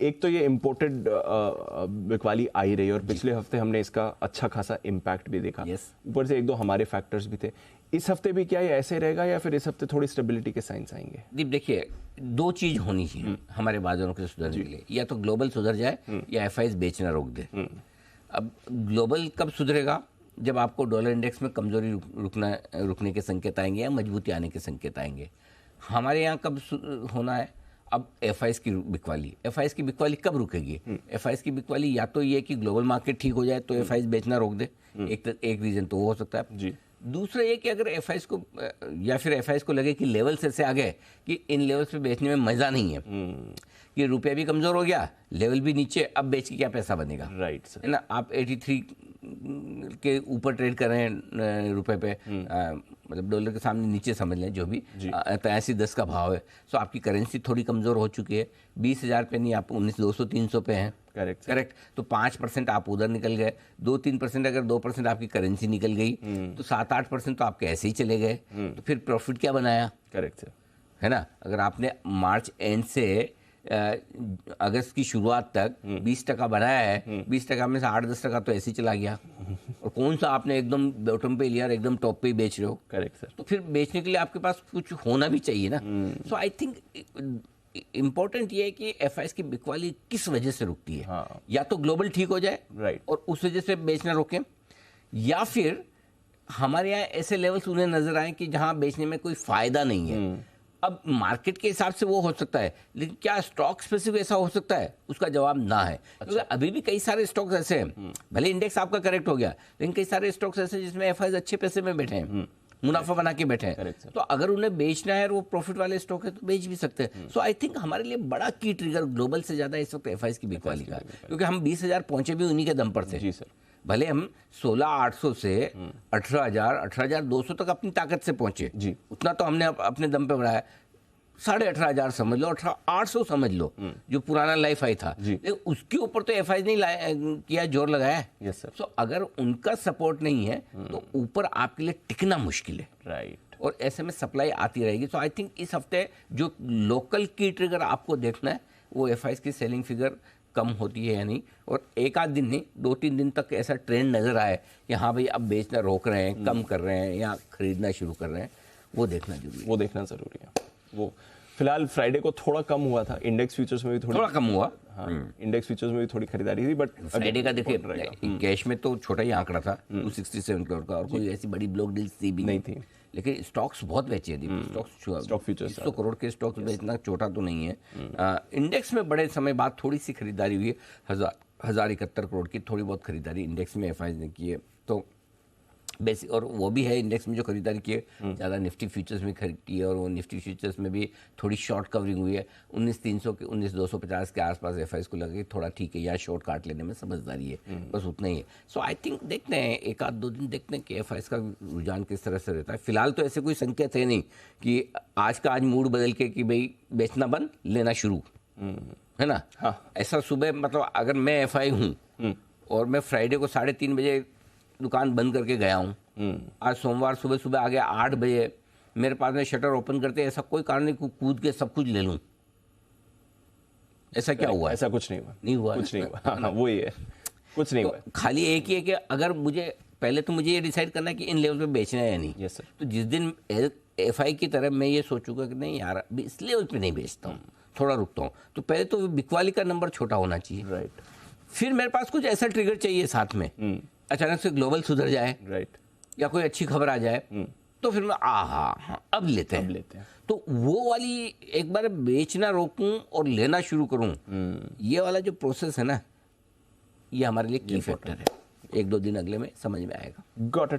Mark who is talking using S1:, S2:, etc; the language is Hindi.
S1: एक तो ये इम्पोर्टेड बिकवाली आई रही और पिछले हफ्ते हमने इसका अच्छा खासा इम्पैक्ट भी देखा। ऊपर से एक दो हमारे फैक्टर्स भी थे। इस हफ्ते भी क्या ये ऐसे रहेगा या फिर इस हफ्ते थोड़ी स्टेबिलिटी के साइंस आएंगे?
S2: दीप देखिए, दो चीज होनी चाहिए हमारे बाजारों के सुधरने के लिए, या तो ग्लोबल सुधर जाए या एफआईज बेचना रोक दे। अब ग्लोबल कब सुधरेगा? जब आपको डॉलर इंडेक्स में कमजोरी रुकने के संकेत आएंगे या मजबूती आने के संकेत आएंगे। हमारे यहाँ कब होना है? अब एफआईज की बिकवाली कब रुकेगी? एफआईज की बिकवाली या तो ये कि ग्लोबल मार्केट ठीक हो जाए तो एफआईज बेचना रोक दे, एक रीजन तो वो हो सकता है जी। दूसरा ये कि अगर एफआईज को या फिर एफआईज को लगे कि लेवल्स ऐसे आ गए कि इन लेवल्स पे बेचने में मजा नहीं है, कि रुपया भी कमजोर हो गया, लेवल भी नीचे, अब बेच के क्या पैसा बनेगा? राइट है ना। आप 83 के ऊपर ट्रेड कर रहे हैं रुपए पे, मतलब डॉलर के सामने नीचे समझ लें जो भी, 83.10 का भाव है। सो आपकी करेंसी थोड़ी कमजोर हो चुकी है। 20,000 पे नहीं, आप 19,200-300 पे हैं। करेक्ट। तो 5% आप उधर निकल गए, 2-3%, अगर 2% आपकी करेंसी निकल गई तो 7-8% तो आपके ऐसे ही चले गए। तो फिर प्रॉफिट क्या बनाया? करेक्ट है ना। अगर आपने मार्च एंड से अगस्त की शुरुआत तक 20% बनाया है, 20% में से 8-10% तो ऐसे ही चला गया। और कौन सा आपने एकदम बॉटम पे लिया और एकदम टॉप पे ही बेच रहे हो? Correct sir. तो फिर बेचने के लिए आपके पास कुछ होना भी चाहिए ना। सो आई थिंक इम्पोर्टेंट ये है कि एफआईएस की बिकवाली किस वजह से रुकती है। हाँ। या तो ग्लोबल ठीक हो जाए, राइट, और उस वजह से बेचना रोकें, या फिर हमारे यहाँ ऐसे लेवल्स उन्हें नजर आए कि जहां बेचने में कोई फायदा नहीं है। अब मार्केट के हिसाब से वो हो सकता है, लेकिन क्या स्टॉक स्पेसिफिक ऐसा हो सकता है? उसका जवाब ना है। क्योंकि अभी भी कई सारे स्टॉक्स ऐसे हैं, भले इंडेक्स आपका करेक्ट हो गया, लेकिन कई सारे स्टॉक्स ऐसे जिसमें एफआईएस अच्छे पैसे में बैठे हैं, मुनाफा बना के बैठे हैं। तो अगर उन्हें बेचना है और वो प्रॉफिट वाले स्टॉक है तो बेच भी सकते हैं। सो आई थिंक हमारे लिए बड़ा की ट्रिगर ग्लोबल से ज्यादा इस वक्त एफआईएस की बिकवाली का, क्योंकि हम 20,000 पहुंचे भी उन्हीं के दम पर थे। जी सर। भले हम 16,800 से 18,000, 18,200 तक अपनी ताकत से पहुंचे जी, उतना तो हमने अपने दम पे बढ़ाया। 18,500 समझ लो, 18,800 समझ लो, जो पुराना लाइफ आई था, लेकिन उसके ऊपर तो एफआईएस नहीं किया, जोर लगाया। Yes sir. सो अगर उनका सपोर्ट नहीं है तो ऊपर आपके लिए टिकना मुश्किल है। राइट। और ऐसे में सप्लाई आती रहेगी। सो आई थिंक इस हफ्ते जो लोकल की ट्रिगर आपको देखना है वो एफआईएस की सेलिंग फिगर कम होती है या नहीं, और एक आध दिन नहीं, 2-3 दिन तक ऐसा ट्रेंड नजर आए कि हाँ भाई अब बेचना रोक रहे हैं, कम कर रहे हैं या खरीदना शुरू कर रहे हैं, वो देखना जरूरी है। वो फिलहाल फ्राइडे को थोड़ा कम हुआ था, इंडेक्स फ्यूचर्स में भी थोड़ा कम हुआ। हाँ, इंडेक्स फ्यूचर्स में भी थोड़ी खरीदारी थी, बट फ्राइडे का देखिए कैश में तो छोटा ही आंकड़ा था, 267 करोड़ का, और कोई ऐसी बड़ी ब्लॉक डील्स थी भी नहीं थी, लेकिन स्टॉक्स बहुत बेचे थे। स्टॉक फ्यूचर्स 100 करोड़ के स्टॉक्स बेचना छोटा तो नहीं है। इंडेक्स में बड़े समय बाद थोड़ी सी खरीदारी हुई है, 1,071 करोड़ की थोड़ी बहुत खरीदारी इंडेक्स में एफआईएस ने की है। तो बेसिक, और वो भी है इंडेक्स में जो खरीदारी की है ज़्यादा निफ्टी फ्यूचर्स में खरीदी है, और वो निफ्टी फ्यूचर्स में भी थोड़ी शॉर्ट कवरिंग हुई है। 19,300 के 19,250 के आसपास एफआईएस को लगे थोड़ा ठीक है, या शॉर्ट काट लेने में समझदारी है, बस उतना ही है। सो आई थिंक देखते हैं, एक आध दो दिन देखते हैं कि एफआईएस का रुझान किस तरह से रहता है। फिलहाल तो ऐसे कोई संकेत है नहीं कि आज का आज मूड बदल के कि भाई बेचना बंद, लेना शुरू, है ना। हाँ। ऐसा सुबह, मतलब अगर मैं एफआई हूँ और मैं फ्राइडे को 3:30 बजे दुकान बंद करके गया हूँ, आज सोमवार सुबह सुबह आ गया 8 बजे, मेरे पास में शटर ओपन करते, ऐसा कोई कारण नहीं कूद के सब कुछ ले लूं, ऐसा क्या हुआ?
S1: ऐसा कुछ नहीं हुआ, कुछ नहीं हुआ। हाँ, वो ही है, कुछ नहीं हुआ।
S2: खाली एक ही है कि अगर मुझे पहले तो मुझे ये डिसाइड करना है कि इन लेवल पे बेचना है या नहीं।
S1: Yes sir.
S2: तो जिस दिन एफआई की तरह मैं ये सोचूंगा कि नहीं यार अभी इस लेवल पे नहीं बेचता हूँ, थोड़ा रुकता हूँ, तो पहले तो बिकवाली का नंबर छोटा होना चाहिए। राइट। फिर मेरे पास कुछ ऐसा ट्रिगर चाहिए साथ में, अचानक से ग्लोबल सुधर जाए, राइट, या कोई अच्छी खबर आ जाए, तो फिर मैं हाँ अब लेते हैं। तो वो वाली एक बार बेचना रोकूं और लेना शुरू करूं, ये वाला जो प्रोसेस है ना, ये हमारे लिए की फैक्टर है। 1-2 दिन अगले में समझ में आएगा। Got it.